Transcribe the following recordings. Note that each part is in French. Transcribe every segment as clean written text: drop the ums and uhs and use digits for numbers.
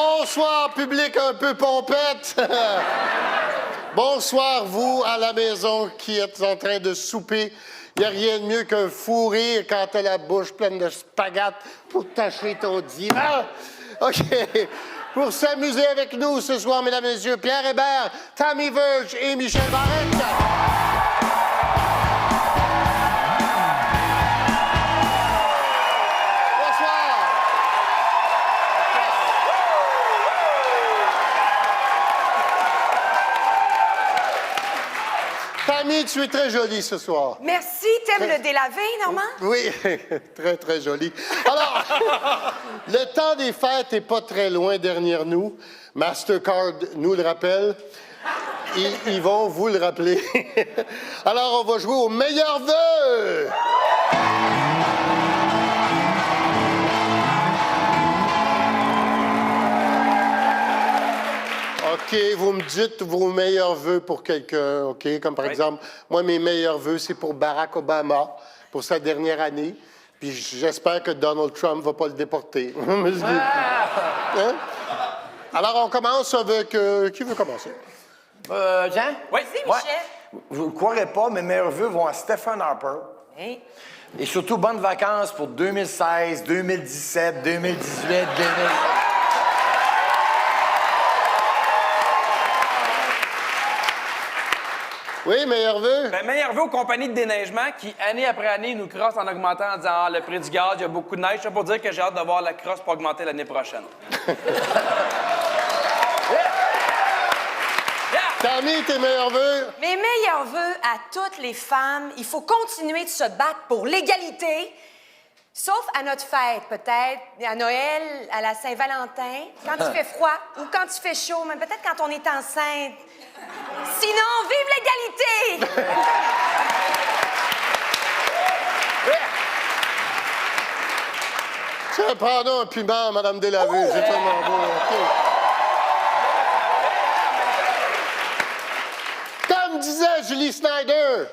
Bonsoir, public un peu pompette. Bonsoir, vous, à la maison, qui êtes en train de souper. Il n'y a rien de mieux qu'un fou rire quand t'as la bouche pleine de spaghettes pour tâcher ton divan. OK. Pour s'amuser avec nous ce soir, mesdames et messieurs, Pierre Hébert, Tammy Verge et Michel Barrette. Tammy, tu es très jolie ce soir. Merci. T'aimes le délavé, Normand? Oui, très, très jolie. Alors, le temps des fêtes n'est pas très loin derrière nous. Mastercard nous le rappelle. Ils vont vous le rappeler. Alors, on va jouer aux meilleurs vœux! OK, vous me dites vos meilleurs vœux pour quelqu'un, OK? Comme par exemple, moi, mes meilleurs vœux, c'est pour Barack Obama, pour sa dernière année. Puis j'espère que Donald Trump ne va pas le déporter. Hein? Alors, on commence avec... qui veut commencer? Jean? Oui, c'est Michel. Vous ne croirez pas, mes meilleurs vœux vont à Stephen Harper. Hey. Et surtout, bonnes vacances pour 2016, 2017, 2018, 2000... Oui, meilleur vœu? Ben, meilleur vœu aux compagnies de déneigement qui, année après année, nous crossent en augmentant en disant « Ah, le prix du gaz, il y a beaucoup de neige. » Ça pour dire que j'ai hâte de voir la crosse pour augmenter l'année prochaine. Tammy, tes meilleurs vœux? Mes meilleurs vœux à toutes les femmes, il faut continuer de se battre pour l'égalité, sauf à notre fête, peut-être, à Noël, à la Saint-Valentin, quand il fait froid ou quand il fait chaud, mais peut-être quand on est enceinte. Sinon, vive l'égalité! Tiens, pardon un piment, Madame Delavue, c'est tellement beau. OK. Comme disait Julie Snyder,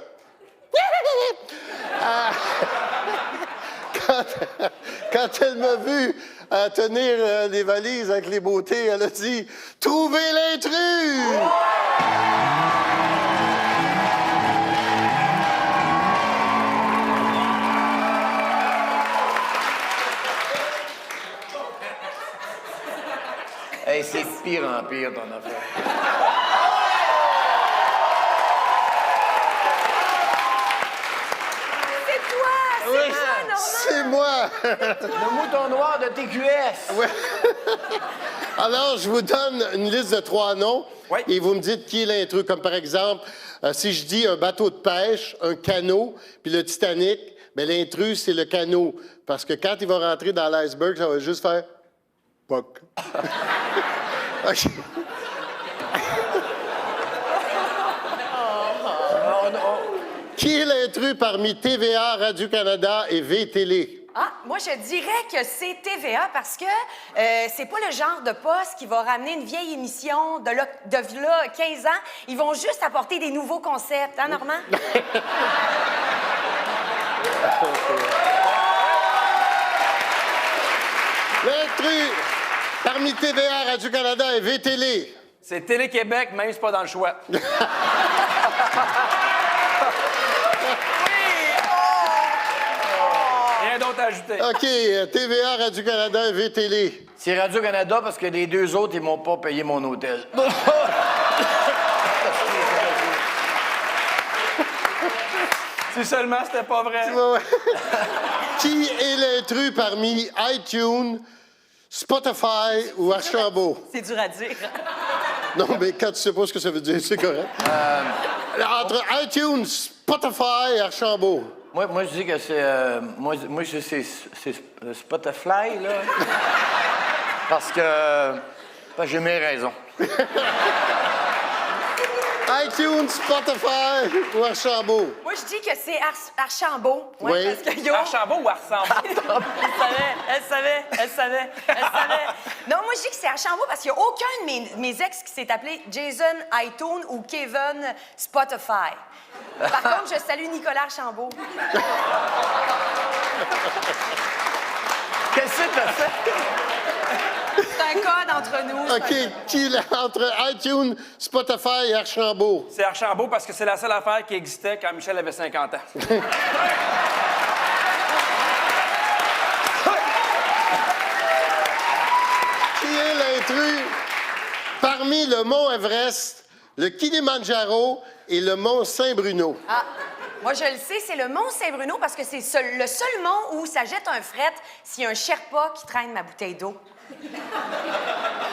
quand elle m'a vu tenir les valises avec les beautés, elle a dit « Trouvez l'intrus! » Hey, c'est de pire en pire, ton affaire. C'est toi! C'est Oui, toi, Normand! c'est moi! Le mouton noir de TQS. Ouais. Alors, je vous donne une liste de 3 noms Oui. et vous me dites qui est l'intrus. Comme par exemple, si je dis un bateau de pêche, un canot, puis le Titanic, bien, l'intrus, c'est le canot. Parce que quand il va rentrer dans l'iceberg, ça va juste faire « poc ». OK. Qui est l'intrus parmi TVA, Radio-Canada et V-Télé? Ah, moi, je dirais que c'est TVA parce que c'est pas le genre de poste qui va ramener une vieille émission de là 15 ans. Ils vont juste apporter des nouveaux concepts, hein, Normand? L'intrus parmi TVA, Radio-Canada et V-Télé. C'est Télé-Québec, même si c'est pas dans le choix. Rien d'autre à ajouter. OK, TVA, Radio-Canada et V-Télé. C'est Radio-Canada parce que les deux autres, ils m'ont pas payé mon hôtel. Si seulement c'était pas vrai. Ouais, ouais. Qui est l'intrus parmi iTunes, Spotify ou Archambault? C'est dur à dire. Non, mais quand tu sais pas ce que ça veut dire, c'est correct. Entre iTunes, Spotify et Archambault. Moi, je dis que c'est... moi, c'est Spotify, là. Parce que j'ai mes raisons. iTunes, Spotify ou Archambault? Moi, je dis que c'est Archambault. Ouais, Oui. Parce que, yo, Archambault ou Archambault? elle savait. Non, moi, je dis que c'est Archambault parce qu'il n'y a aucun de mes ex qui s'est appelé Jason iTunes ou Kevin Spotify. Par contre, je salue Nicolas Archambault. Qu'est-ce que t'as fait? C'est un code entre nous. c'est OK, un code. entre iTunes, Spotify et Archambault? C'est Archambault parce que c'est la seule affaire qui existait quand Michel avait 50 ans. Qui est l'intrus parmi le mont Everest, le Kilimandjaro et le mont Saint-Bruno? Ah, moi, je le sais, c'est le Mont Saint-Bruno parce que c'est le seul mont où ça jette un fret s'il y a un Sherpa qui traîne ma bouteille d'eau.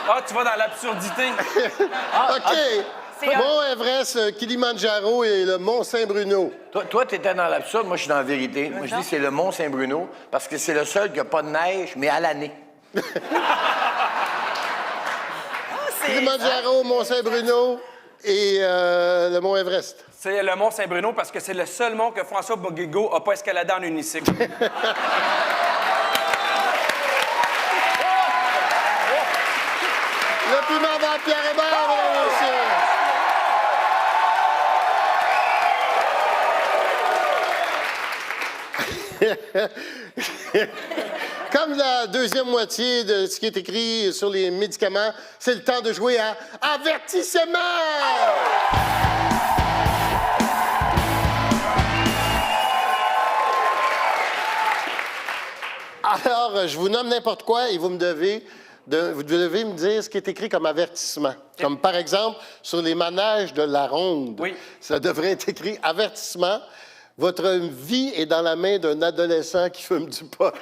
Ah, tu vas dans l'absurdité. OK. C'est Mont Everest, Kilimandjaro et le mont Saint-Bruno. Toi, t'étais dans l'absurde, moi, je suis dans la vérité. Moi, je dis c'est le Mont Saint-Bruno parce que c'est le seul qui n'a pas de neige, mais à l'année. Kilimandjaro, mont Saint-Bruno et le mont Everest. C'est le Mont Saint-Bruno parce que c'est le seul mont que François Bouguigo n'a pas escaladé en unicycle. Le piment dans Pierre Hébert, mesdames et messieurs. Comme la deuxième moitié de ce qui est écrit sur les médicaments, c'est le temps de jouer à Avertissement! Alors, je vous nomme n'importe quoi et vous devez me dire ce qui est écrit comme avertissement. Comme par exemple, sur les manèges de la ronde. Oui. Ça devrait être écrit avertissement. Votre vie est dans la main d'un adolescent qui fume du pot.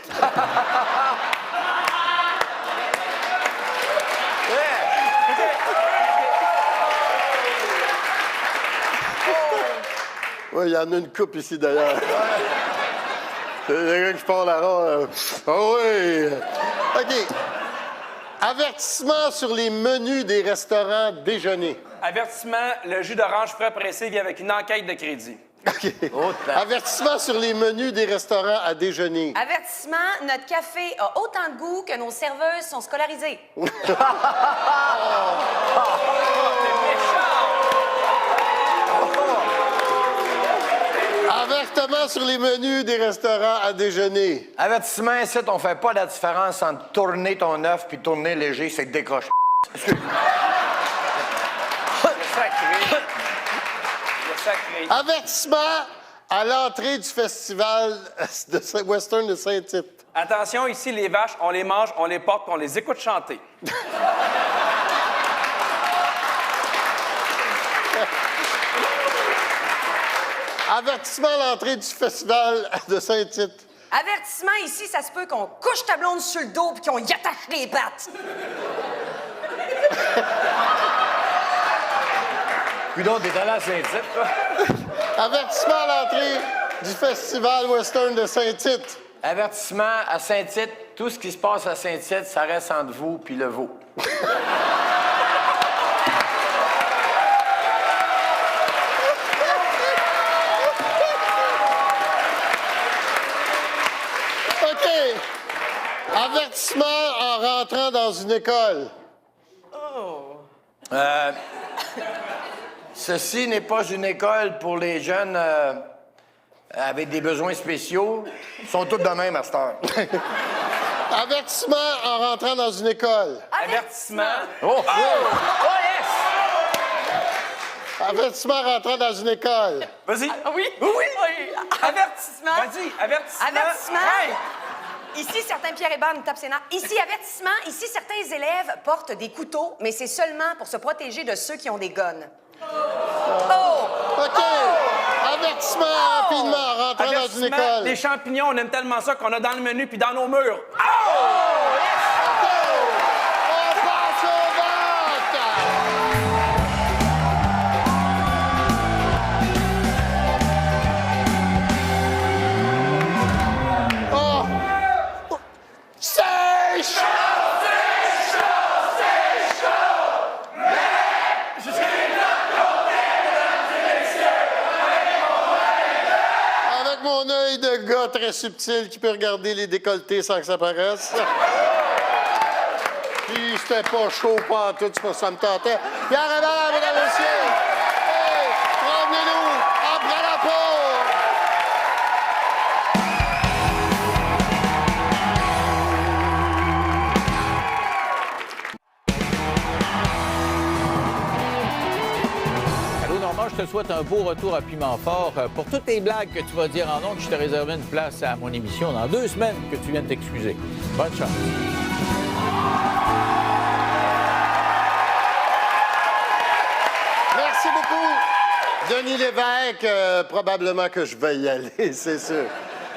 Oui, il y en a une coupe ici d'ailleurs. C'est le gars qui part la ronde. Ah oui! OK. Avertissement sur les menus des restaurants déjeuner. Avertissement, le jus d'orange frais pressé vient avec une enquête de crédit. OK. Oh, Avertissement sur les menus des restaurants à déjeuner. Avertissement, notre café a autant de goût que nos serveuses sont scolarisées. Avertissement sur les menus des restaurants à déjeuner. Avertissement, ici, on fait pas la différence entre tourner ton œuf puis tourner léger, c'est décroché. Sacré. Avertissement à l'entrée du festival de western de Saint-Tite. Attention, ici, les vaches, on les mange, on les porte, on les écoute chanter. Avertissement à l'entrée du festival de Saint-Tite. Avertissement, ici, ça se peut qu'on couche ta blonde sur le dos puis qu'on y attache les pattes. Puis donc, t'es allé à Saint-Tite, toi? Avertissement à l'entrée du festival western de Saint-Tite. Avertissement à Saint-Tite, tout ce qui se passe à Saint-Tite, ça reste entre vous puis le veau. OK. Avertissement en rentrant dans une école. Ceci n'est pas une école pour les jeunes avec des besoins spéciaux. Ils sont tous de même à cette heure. Avertissement en rentrant dans une école. Avertissement. Oh! Oh! Oh, yes! Avertissement en rentrant dans une école. Vas-y. Oui? Oui? Avertissement. Vas-y, avertissement. Avertissement. Hey! Ici, certains Pierre Hébert nous tapent ses nerfs. Ici, avertissement. Ici, certains élèves portent des couteaux, mais c'est seulement pour se protéger de ceux qui ont des guns. Oh! OK. Avertissement rapidement en rentrant dans une Avertissement, école. des champignons, on aime tellement ça qu'on a dans le menu puis dans nos murs. On passe au vote! Oh! C'est chaud! Avec mon œil de gars très subtil qui peut regarder les décolletés sans que ça paraisse. Puis c'était pas chaud, pas en tout, c'est pour ça que ça me tentait. Pierre Hébert, mesdames et messieurs! Hey, promenez-nous après la pause! Moi, je te souhaite un beau retour à Piment Fort. Pour toutes les blagues que tu vas dire en ondes, je t'ai réservé une place à mon émission dans 2 semaines que tu viens de t'excuser. Bonne chance. Merci beaucoup, Denis Lévesque. Probablement que je vais y aller, c'est sûr.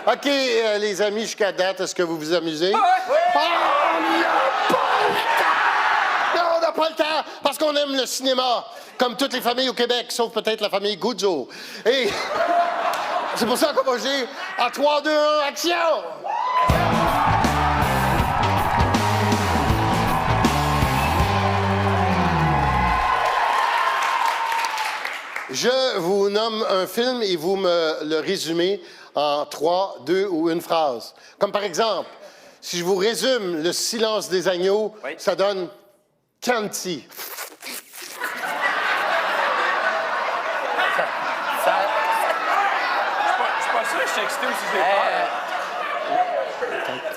OK, les amis, jusqu'à date, est-ce que vous vous amusez? Oui! Oh, on n'a pas le temps! Non, on n'a pas le temps parce qu'on aime le cinéma, comme toutes les familles au Québec, sauf peut-être la famille Guzzo. Et c'est pour ça qu'on va jouer à 3, 2, 1, action! Je vous nomme un film et vous me le résumez en 3, 2 ou une phrase. Comme par exemple, si je vous résume Le silence des agneaux, Oui. ça donne Canty. Je suis pas sûr que je suis excité ou si j'ai peur.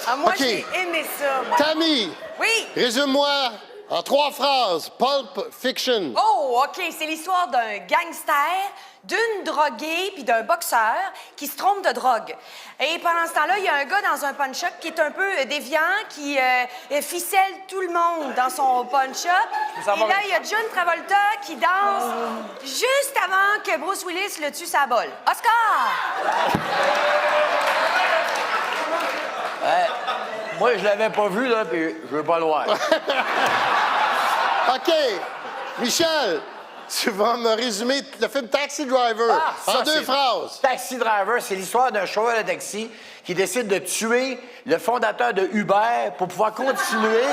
Ah, moi, OK. j'ai aimé ça. moi. Tammy, Oui. résume-moi en 3 phrases Pulp Fiction. Oh, OK. C'est l'histoire d'un gangster, d'une droguée puis d'un boxeur qui se trompe de drogue. Et pendant ce temps-là, il y a un gars dans un punch-up qui est un peu déviant, qui ficelle tout le monde dans son punch-up. Et savoir là, une il y a John Travolta qui danse juste avant que Bruce Willis le tue sa bolle. Oscar! Moi, je l'avais pas vu, là, puis je veux pas le voir. OK. Michel, tu vas me résumer le film Taxi Driver Ça, en 2 c'est- phrases. Taxi Driver, c'est l'histoire d'un chauffeur de taxi qui décide de tuer le fondateur de Uber pour pouvoir continuer.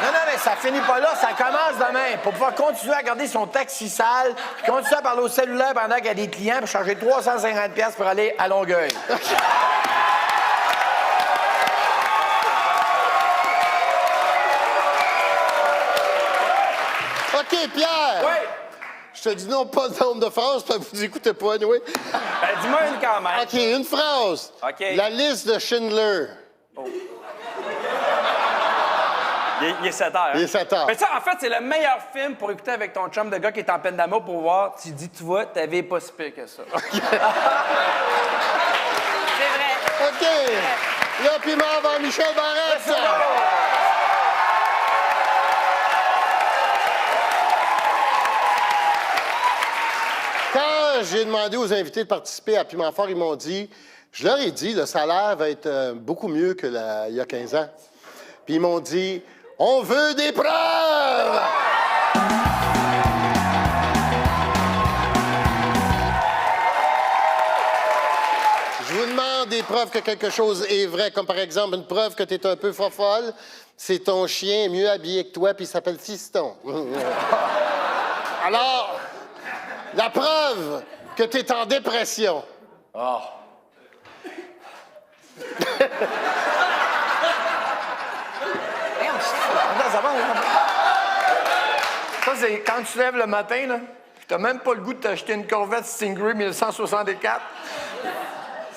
Non, mais ça finit pas là, ça commence demain. Pour pouvoir continuer à garder son taxi sale, puis continuer à parler au cellulaire pendant qu'il y a des clients, pour changer 350$ pour aller à Longueuil. OK, Pierre. Oui! Je te dis non, pas le nombre de phrases, parce que vous n'écoutez pas, anyway. Ben, dis-moi une quand même. OK, une phrase. OK. La liste de Schindler. Il est 7 heures. Il est 7 heures. Mais ça, en fait, c'est le meilleur film pour écouter avec ton chum de gars qui est en peine d'amour pour voir. Tu dis, tu vois, t'avais pas si pire que ça. C'est vrai. OK. Là, piment avant Michel Barrette. Quand j'ai demandé aux invités de participer à Piment Fort, ils m'ont dit, je leur ai dit, le salaire va être beaucoup mieux que il y a 15 ans. Puis ils m'ont dit, on veut des preuves! Je vous demande des preuves que quelque chose est vrai, comme par exemple une preuve que tu es un peu fofolle, c'est ton chien est mieux habillé que toi, puis il s'appelle Fiston. Alors, la preuve que tu es en dépression. Oh. Attends, ça va, hein? Ça, c'est quand tu te lèves le matin, là, t'as même pas le goût de t'acheter une Corvette Stingray 1164.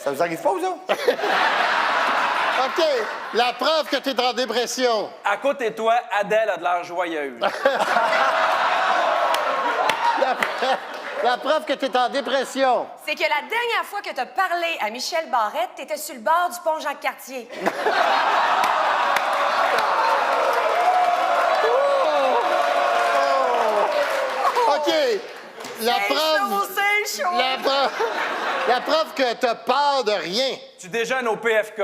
Ça vous arrive pas, vous autres? OK. La preuve que tu es en dépression. À côté de toi, Adèle a de l'air joyeuse. La preuve que tu es en dépression. C'est que la dernière fois que tu as parlé à Michel Barrette, tu étais sur le bord du pont Jacques-Cartier. OK. La preuve. C'est chaud! La preuve que tu as peur de rien. Tu déjeunes au PFK.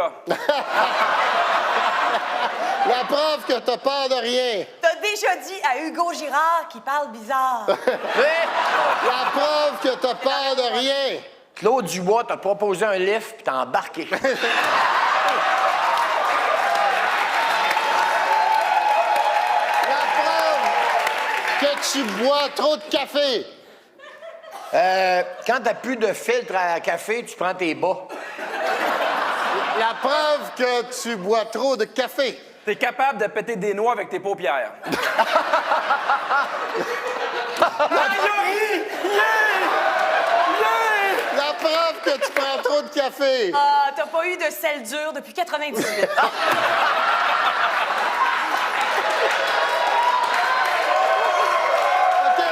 La preuve que tu as peur de rien. T'as déjà dit à Hugo Girard qu'il parle bizarre. La preuve que tu as peur de rien. Claude Dubois t'a proposé un lift puis t'as embarqué. La preuve que tu bois trop de café. Quand t'as plus de filtre à café, tu prends tes bas. La preuve que tu bois trop de café. T'es capable de péter des noix avec tes paupières. La preuve que tu prends trop de café. Ah, t'as pas eu de sel dur depuis 98. OK.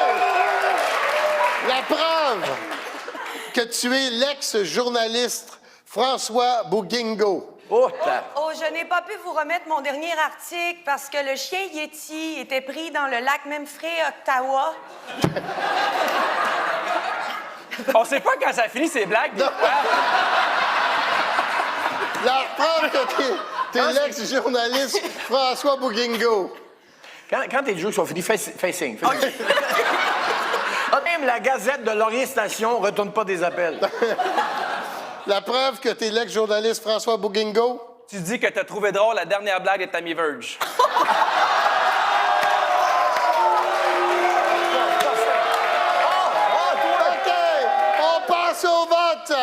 que tuer l'ex-journaliste François Bouguingo. Oh, Oh, je n'ai pas pu vous remettre mon dernier article parce que le chien Yeti était pris dans le lac Memphis, Ottawa. On sait pas quand ça finit, ces blagues. des fois. La preuve que t'es l'ex-journaliste François Bouguingo. Quand tes jokes sont finis, fais signe. Même la Gazette de Laurier Station retourne pas des appels. La preuve que t'es l'ex-journaliste François Bouguingo. Tu dis que t'as trouvé drôle la dernière blague de Tammy Verge. OK, on passe au vote.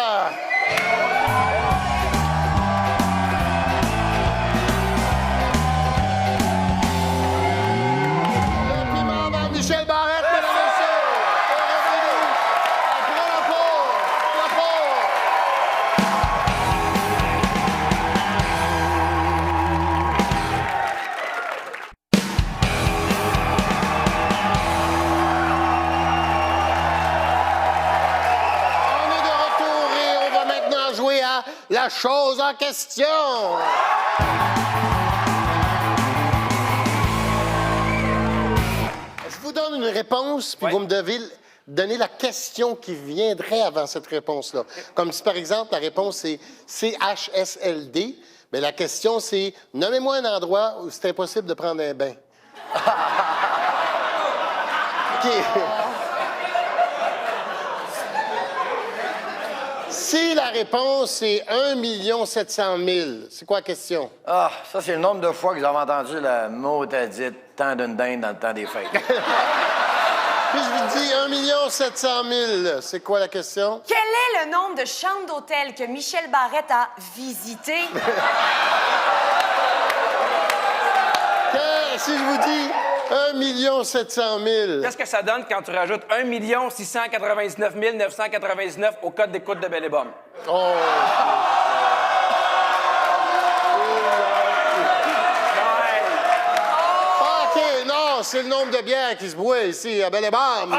Le piment va Michel Barrette, mesdames et messieurs. Est revenu. Après la pause. On est de retour et on va maintenant jouer à la chose en question. Je vous donne une réponse, puis Oui. vous me devez donner la question qui viendrait avant cette réponse-là. Comme si, par exemple, la réponse est CHSLD, mais la question, c'est « Nommez-moi un endroit où c'est impossible de prendre un bain. » OK. Si la réponse est 1 700 000, c'est quoi la question? Ah, ça, c'est le nombre de fois que vous avez entendu le mot t'as dit tant d'une dinde dans le temps des fêtes. Puis je vous dis 1 700 000, c'est quoi la question? Quel est le nombre de chambres d'hôtel que Michel Barrette a visité? Si je vous dis 1 700 000, Qu'est-ce que ça donne quand tu rajoutes 1 699 999 au code d'écoute de Belle et Bonne? oh, OK, non, c'est le nombre de bières qui se boit ici à Belle-et-Bonne. OK.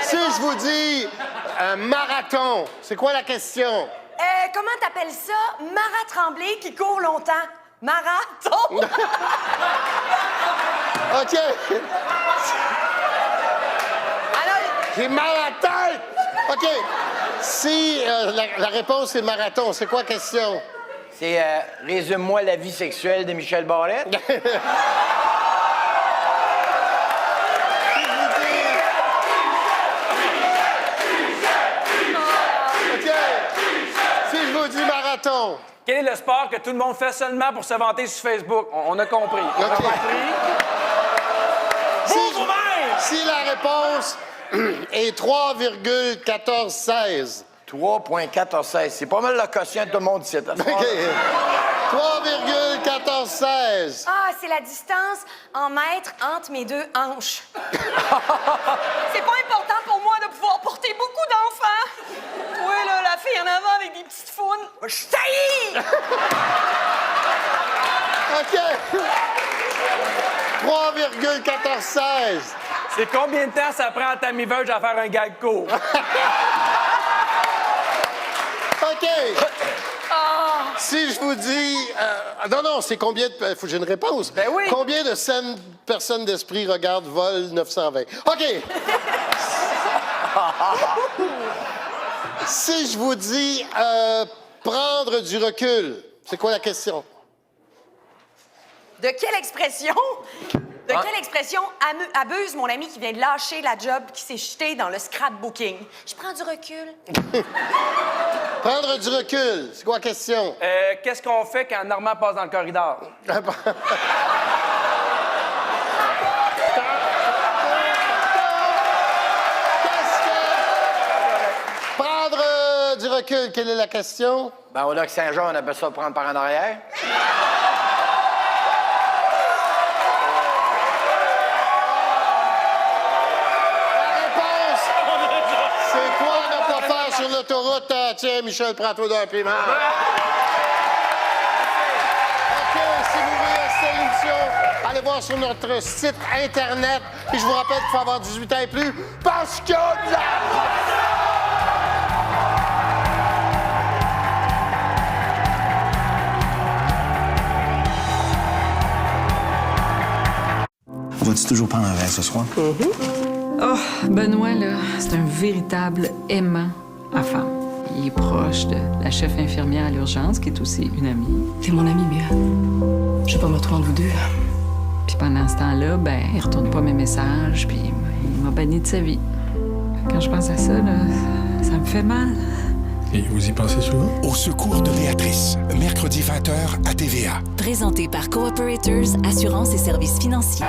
Si je vous dis un marathon, c'est quoi la question? Comment t'appelles ça? Marat Tremblay qui court longtemps. Marathon? OK. Alors, J'ai mal à la tête! OK. Si la réponse est marathon, c'est quoi la question? C'est résume-moi la vie sexuelle de Michel Barrette. OK. Si je vous dis marathon, Quel est le sport que tout le monde fait seulement pour se vanter sur Facebook? On a compris. On a OK. compris. Si, Vous-même! si la réponse est 3,1416. 3,1416. C'est pas mal le quotient de tout le monde ici. OK. 3,1416. ah, c'est la distance en mètres entre mes deux hanches. C'est pas important pour moi de pouvoir porter beaucoup d'enfants. Toi, là, la fille en avant avec des petites founes. Je taillis! OK. 3,1416. C'est combien de temps ça prend à Tammy Verge à faire un gag court? OK. Si je vous dis... non, c'est combien de... Faut que j'ai une réponse. Ben oui. Combien de saines personnes d'esprit regardent Vol 920? OK. Si je vous dis prendre du recul, c'est quoi la question? De quelle expression? De quelle expression abuse mon ami qui vient de lâcher la job qui s'est jeté dans le scrapbooking? Je prends du recul. Prendre du recul, c'est quoi la question? Qu'est-ce qu'on fait quand Normand passe dans le corridor? Prendre du recul, quelle est la question? Ben, au lac Saint-Jean, on appelle ça prendre par en arrière. C'est quoi ne pas faire sur l'autoroute? Tiens, Michel, prends-toi d'un piment. OK, si vous voulez assister à l'émission, allez voir sur notre site Internet. Et je vous rappelle qu'il faut avoir 18 ans et plus parce qu'il y a de la... On va-tu toujours prendre un verre ce soir? Oh, Benoît, là, c'est un véritable aimant à femme. Il est proche de la chef infirmière à l'urgence, qui est aussi une amie. T'es mon ami, Béa. Je vais pas me retrouver entre vous deux. Puis pendant ce temps-là, ben, il retourne pas mes messages, puis il m'a banni de sa vie. Quand je pense à ça, là, ça me fait mal. Et vous y pensez souvent? Au secours de Béatrice, mercredi 20h à TVA. Présenté par Cooperators, assurance et services financiers.